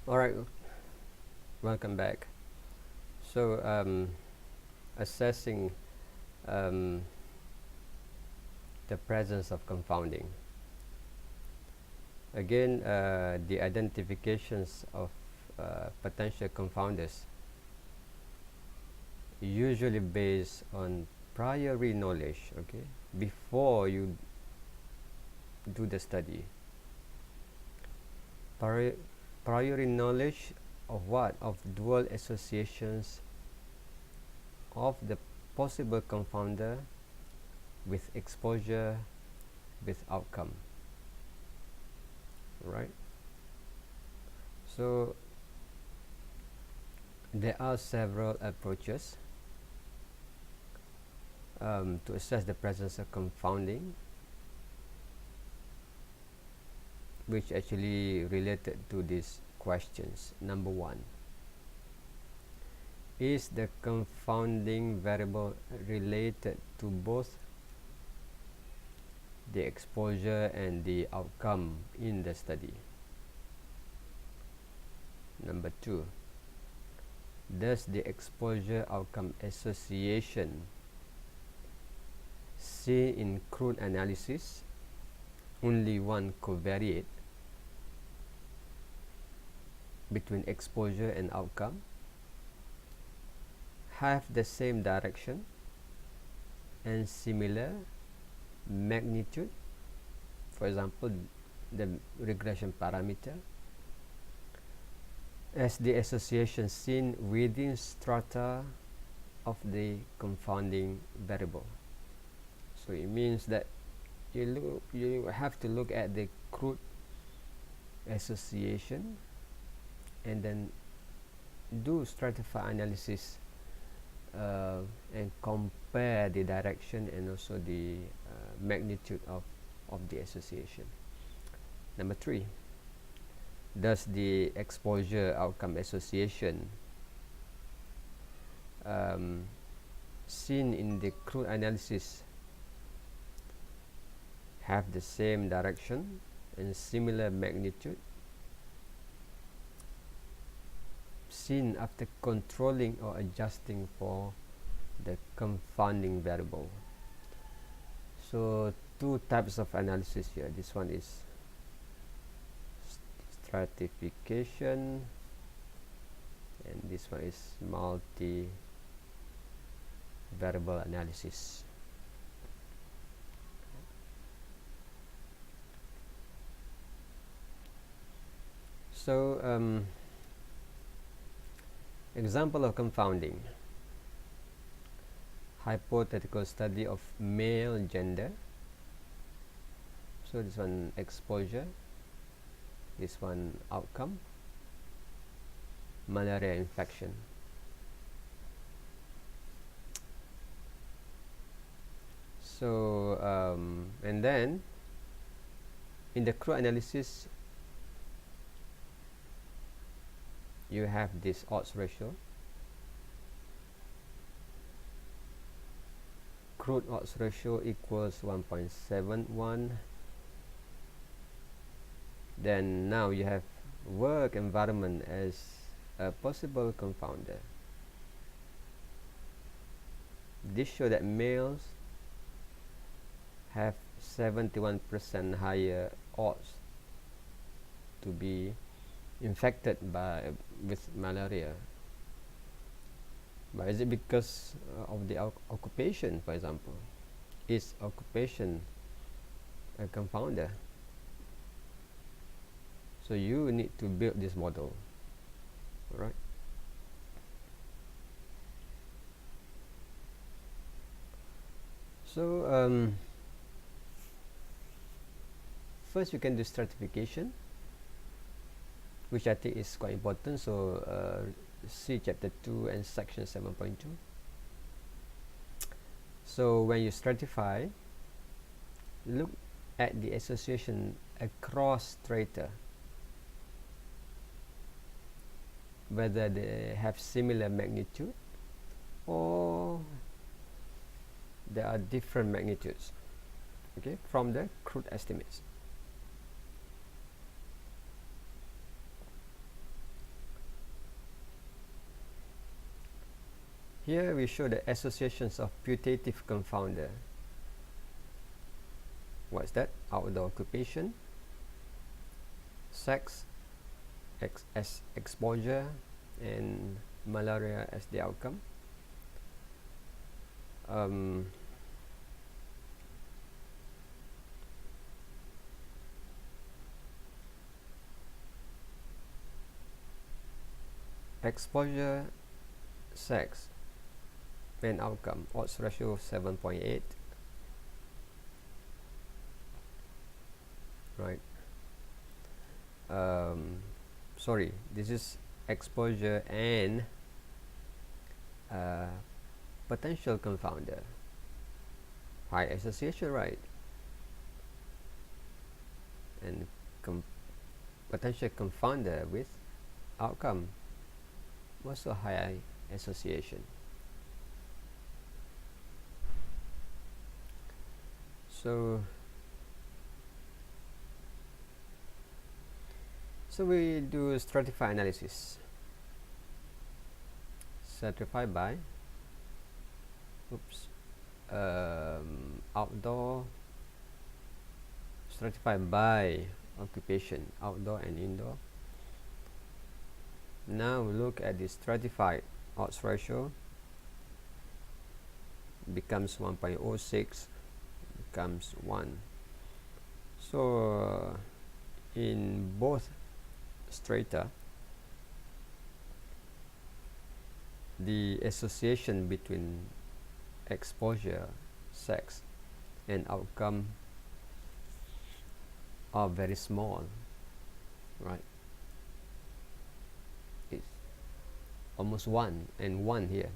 Alright, welcome back. So, assessing um, the presence of confounding. Again, the identifications of potential confounders usually based on priori knowledge, okay, before you do the study. Priori, priori knowledge of what? Of dual associations of the possible confounder with exposure with outcome, right? So there are several approaches to assess the presence of confounding, which actually related to these questions. Number one, is the confounding variable related to both the exposure and the outcome in the study? Number two, does the exposure outcome association seen in crude analysis only one covariate between exposure and outcome have the same direction and similar magnitude, for example the regression parameter, as the association seen within strata of the confounding variable. So it means that you have to look at the crude association and then do stratified analysis and compare the direction and also the magnitude of the association. Number three, does the exposure outcome association seen in the crude analysis have the same direction and similar magnitude seen after controlling or adjusting for the confounding variable? So two types of analysis here. This one is stratification and this one is multi-variable analysis. So example of confounding: hypothetical study of male gender. So this one exposure, this one outcome, malaria infection. So and then in the crude analysis you have this odds ratio, crude odds ratio equals 1.71. Then now you have work environment as a possible confounder. This shows that males have 71% higher odds to be infected with malaria. But is it because of the occupation, for example? Is occupation a confounder? So you need to build this model, right? So first you can do stratification, which I think is quite important. So see chapter 2 and section 7.2. So when you stratify, look at the association across strata, whether they have similar magnitude or there are different magnitudes, okay, from the crude estimates. Here we show the associations of putative confounder. What's that? Outdoor occupation, sex as exposure, and malaria as the outcome. Exposure, sex, and outcome. Odds ratio 7.8. Right. Sorry, this is exposure and potential confounder. High association, right? And potential confounder with outcome, also high association. So we do stratify analysis. Stratified by outdoor, stratified by occupation, outdoor and indoor. Now we look at the stratified. Odds ratio becomes 1.06, becomes 1. So in both strata, the association between exposure, sex, and outcome are very small, right? It's almost 1 and 1 here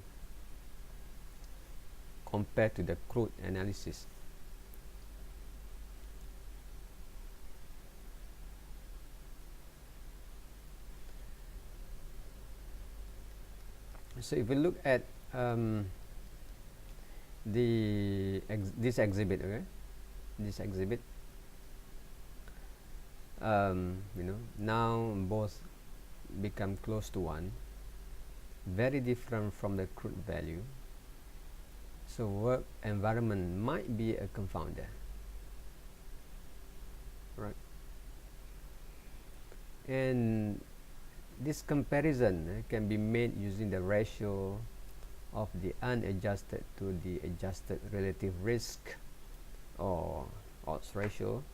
compared to the crude analysis. So if we look at this exhibit, okay, this exhibit, now both become close to 1, very different from the crude value. So work environment might be a confounder, right? And this comparison can be made using the ratio of the unadjusted to the adjusted relative risk, or odds ratio.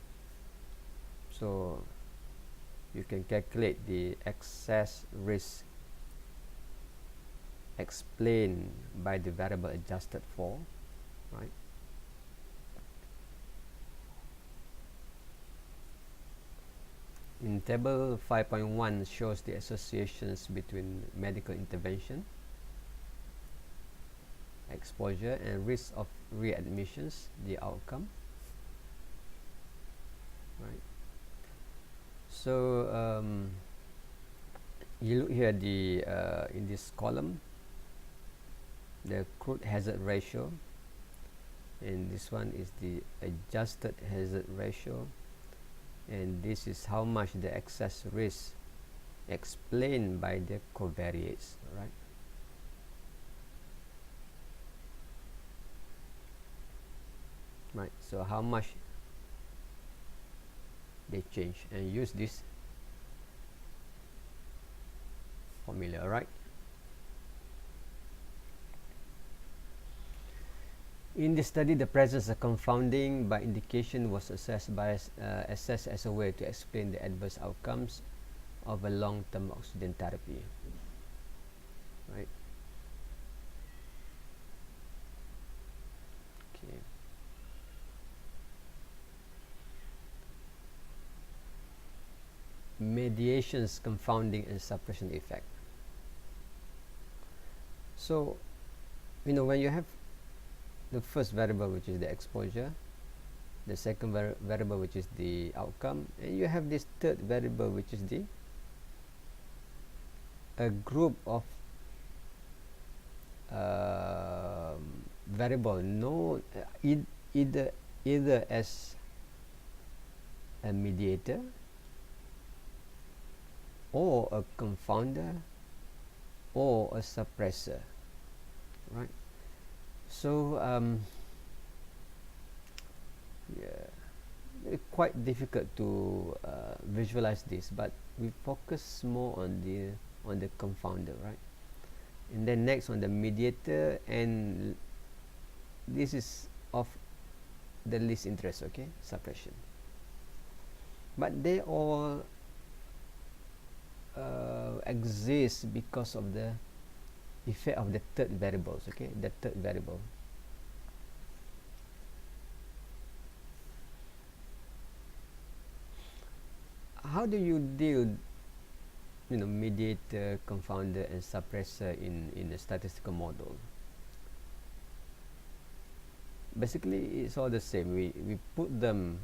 So you can calculate the excess risk explained by the variable adjusted for, right? In table 5.1 shows the associations between medical intervention, exposure, and risk of readmissions, the outcome, right? So you look here, the in this column, the crude hazard ratio, and this one is the adjusted hazard ratio, and this is how much the excess risk explained by the covariates, right? Right, so how much they change, and use this formula, right? In this study, the presence of confounding by indication was assessed as a way to explain the adverse outcomes of a long-term oxygen therapy, right? Okay. Mediation's confounding and suppression effect. So, when you have the first variable, which is the exposure, the second variable, which is the outcome, and you have this third variable, which is a group of variable known either as a mediator or a confounder or a suppressor. right? So yeah, it's quite difficult to visualize this, but we focus more on the confounder, right? And then next on the mediator, and this is of the least interest, okay, suppression. But they all exist because of the effect of the third variables, okay, the third variable. How do you deal, mediator, confounder, and suppressor in a statistical model? Basically, it's all the same. We put them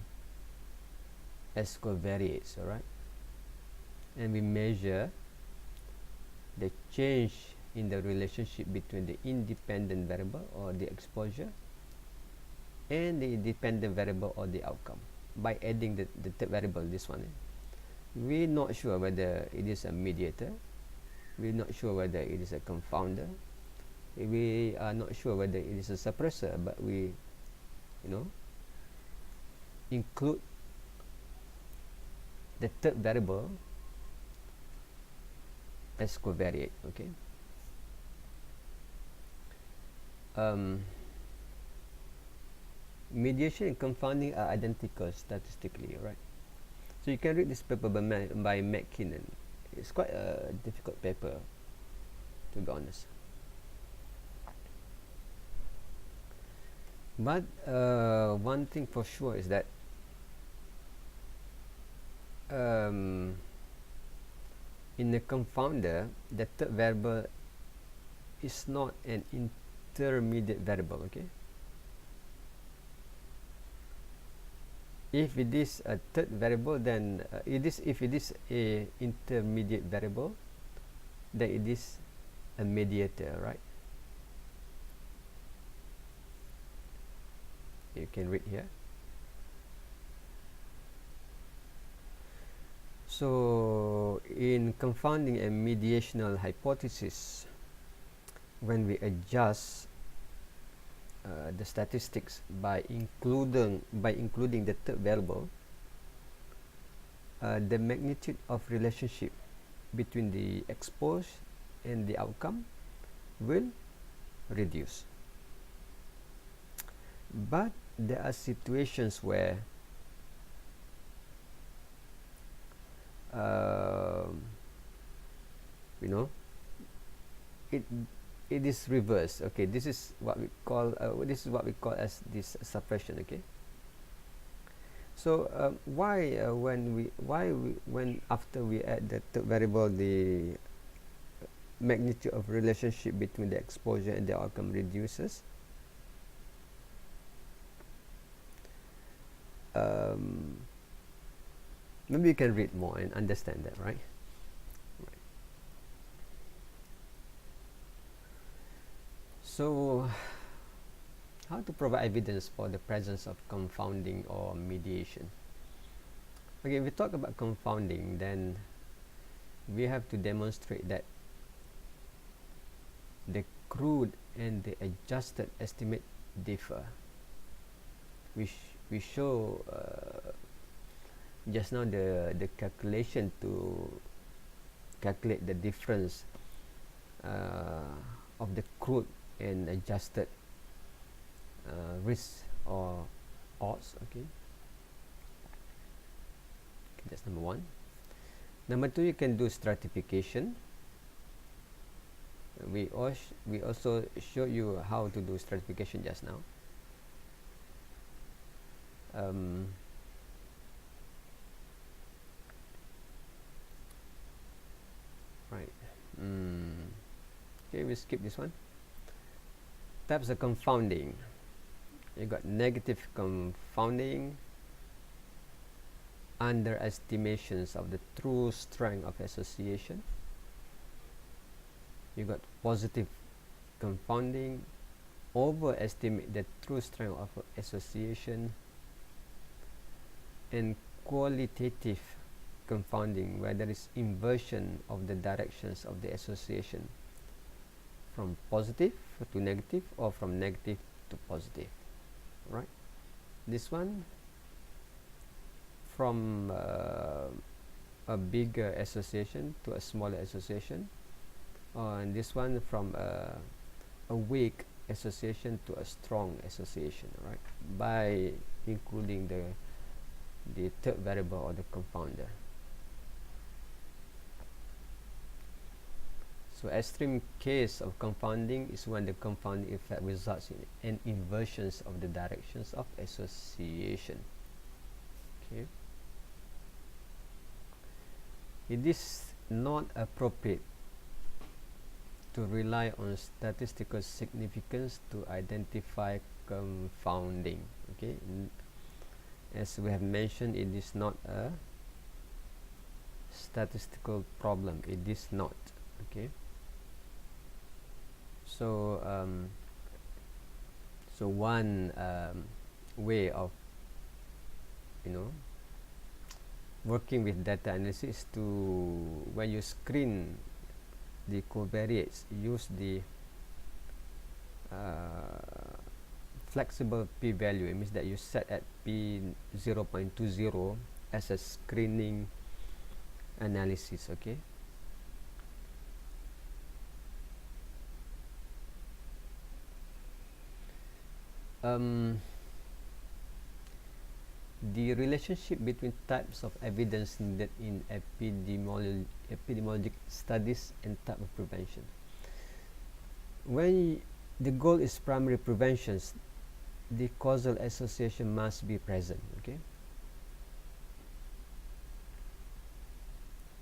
as covariates, all right, and we measure the change in the relationship between the independent variable or the exposure and the dependent variable or the outcome by adding the third variable, this one. We're not sure whether it is a mediator, we're not sure whether it is a confounder, we are not sure whether it is a suppressor, but we include the third variable as covariate, okay. Mediation and confounding are identical statistically, right? So you can read this paper by McKinnon. It's quite a difficult paper, to be honest. But one thing for sure is that in the confounder, the third variable is not an intermediate variable, okay? If it is a third variable, then if it is a intermediate variable, then it is a mediator, right? You can read here. So in confounding and mediational hypothesis, when we adjust the statistics by including the third variable, the magnitude of relationship between the exposed and the outcome will reduce. But there are situations where it is reversed. Okay, this is what we call as this suppression. Okay. So when after we add the third variable, the magnitude of relationship between the exposure and the outcome reduces. Maybe you can read more and understand that, right? So, how to provide evidence for the presence of confounding or mediation? Okay, if we talk about confounding, then we have to demonstrate that the crude and the adjusted estimate differ. We show just now the calculation to calculate the difference of the crude and adjusted risk or odds. Okay, that's number one. Number two, you can do stratification. We also showed you how to do stratification just now. Right. Okay, we skip this one. Types of confounding. You got negative confounding, underestimations of the true strength of association. You got positive confounding, overestimate the true strength of association, and qualitative confounding, where there is inversion of the directions of the association. from positive to negative or from negative to positive, right? This one from a bigger association to a smaller association, and this one from a weak association to a strong association, right? By including the third variable or the confounder. So extreme case of confounding is when the confounding effect results in an inversions of the directions of association. Okay. It is not appropriate to rely on statistical significance to identify confounding. Okay, as we have mentioned, it is not a statistical problem. It is not. Okay. So so one way of working with data analysis to, when you screen the covariates, use the flexible p-value. It means that you set at p 0.20 as a screening analysis. Okay. The relationship between types of evidence needed in epidemiologic studies and type of prevention. When the goal is primary prevention, the causal association must be present. Okay.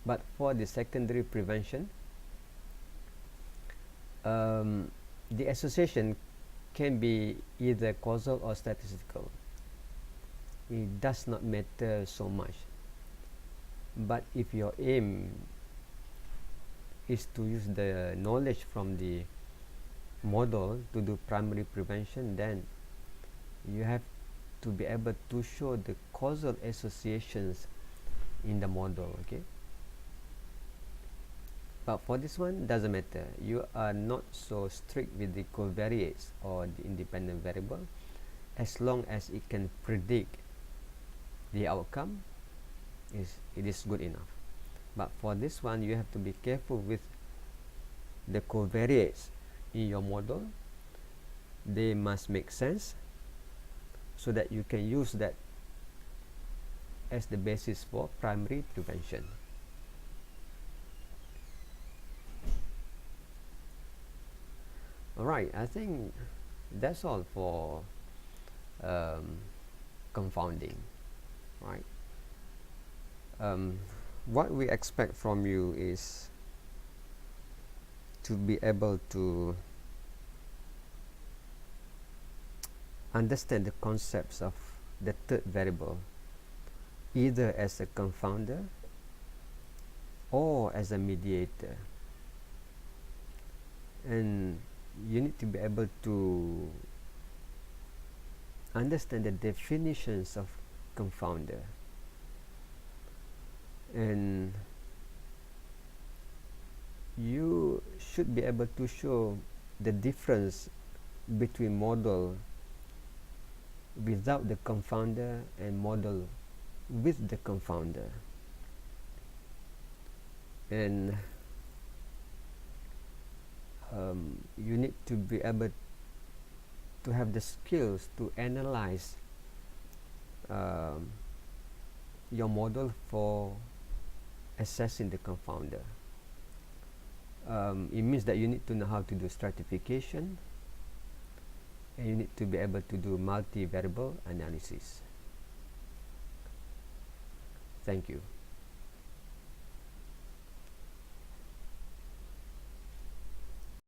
But for the secondary prevention, the association can be either causal or statistical. It does not matter so much. But if your aim is to use the knowledge from the model to do primary prevention, then you have to be able to show the causal associations in the model. Okay. But for this one, doesn't matter. You are not so strict with the covariates or the independent variable, as long as it can predict the outcome, it is good enough. But for this one, you have to be careful with the covariates in your model. They must make sense so that you can use that as the basis for primary prevention. Alright, I think that's all for confounding, right? What we expect from you is to be able to understand the concepts of the third variable, either as a confounder or as a mediator, and you need to be able to understand the definitions of confounder, and you should be able to show the difference between model without the confounder and model with the confounder. And you need to be able to have the skills to analyze your model for assessing the confounder. It means that you need to know how to do stratification, and you need to be able to do multivariable analysis. Thank you.